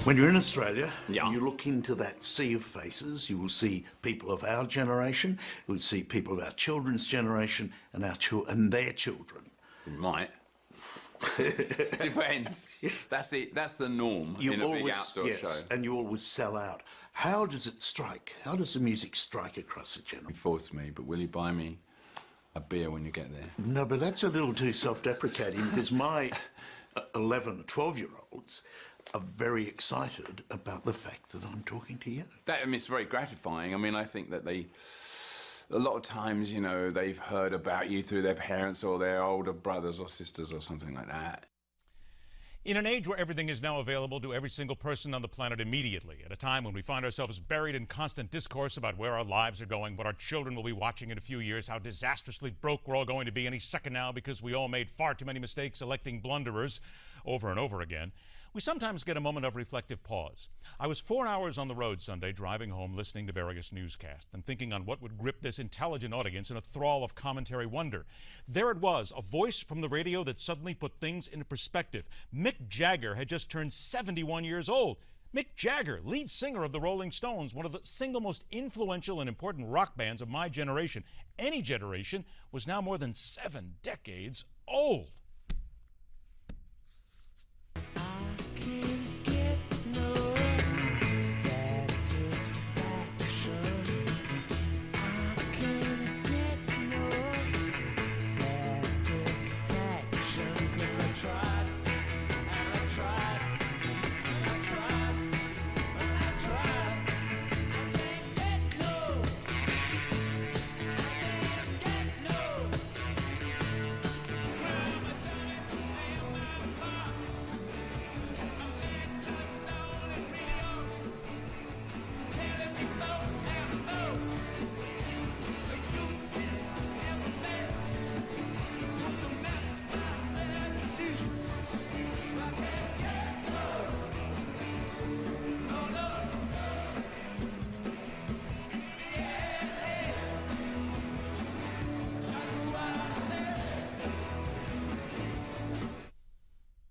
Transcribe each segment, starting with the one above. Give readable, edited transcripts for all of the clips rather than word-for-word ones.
When you're in Australia, Yeah. and you look into that sea of faces, you will see people of our generation, you will see people of our children's generation, and their children. You might. Depends. That's the norm in a big outdoor show. And you always sell out. How does it strike? How does the music strike across the general? You force me, but will you buy me a beer when you get there? No, but that's a little too self-deprecating because my 11 or 12-year-olds are very excited about the fact that I'm talking to you. It's very gratifying. I mean, I think that a lot of times, you know, they've heard about you through their parents or their older brothers or sisters or something like that. In an age where everything is now available to every single person on the planet immediately, at a time when we find ourselves buried in constant discourse about where our lives are going, what our children will be watching in a few years, how disastrously broke we're all going to be any second now because we all made far too many mistakes electing blunderers over and over again, we sometimes get a moment of reflective pause. I was 4 hours on the road Sunday driving home listening to various newscasts and thinking on what would grip this intelligent audience in a thrall of commentary wonder. There it was, a voice from the radio that suddenly put things into perspective. Mick Jagger had just turned 71 years old. Mick Jagger, lead singer of the Rolling Stones, one of the single most influential and important rock bands of my generation, any generation, was now more than 7 decades old.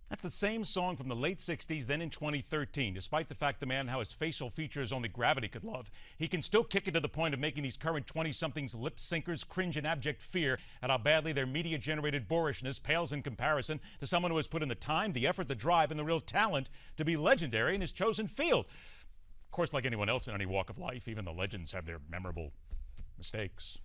That's the same song from the late 60s, then in 2013. Despite the fact the man how his facial features only gravity could love, he can still kick it to the point of making these current 20-somethings lip syncers cringe in abject fear at how badly their media-generated boorishness pales in comparison to someone who has put in the time, the effort, the drive, and the real talent to be legendary in his chosen field. Of course, like anyone else in any walk of life, even the legends have their memorable mistakes.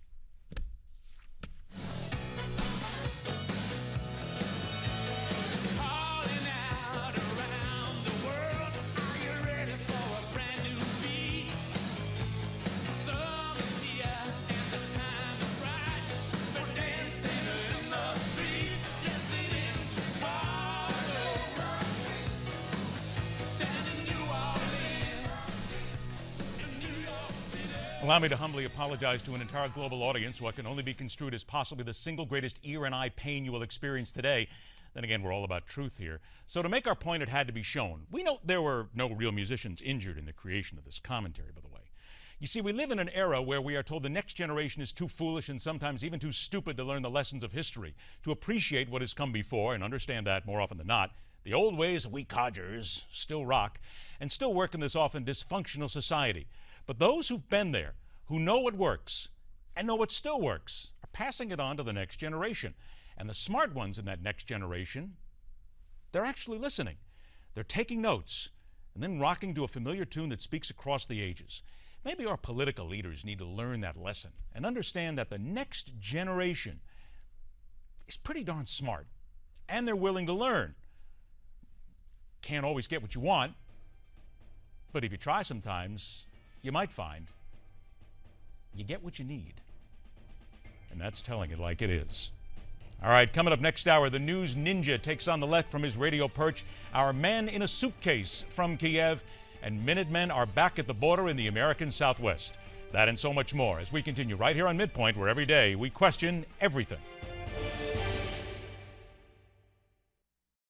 Allow me to humbly apologize to an entire global audience what can only be construed as possibly the single greatest ear and eye pain you will experience today. Then again, we're all about truth here. So to make our point, it had to be shown. We know there were no real musicians injured in the creation of this commentary, by the way. You see, we live in an era where we are told the next generation is too foolish and sometimes even too stupid to learn the lessons of history, to appreciate what has come before and understand that more often than not. The old ways of we codgers still rock and still work in this often dysfunctional society. But those who've been there, who know what works and know what still works, are passing it on to the next generation. And the smart ones in that next generation, they're actually listening. They're taking notes and then rocking to a familiar tune that speaks across the ages. Maybe our political leaders need to learn that lesson and understand that the next generation is pretty darn smart and they're willing to learn. Can't always get what you want, but if you try sometimes, you might find you get what you need. And that's telling it like it is. All right, coming up next hour, the news ninja takes on the left from his radio perch, our man in a suitcase from Kiev, and Minutemen are back at the border in the American Southwest. That and so much more as we continue right here on MidPoint, where every day we question everything.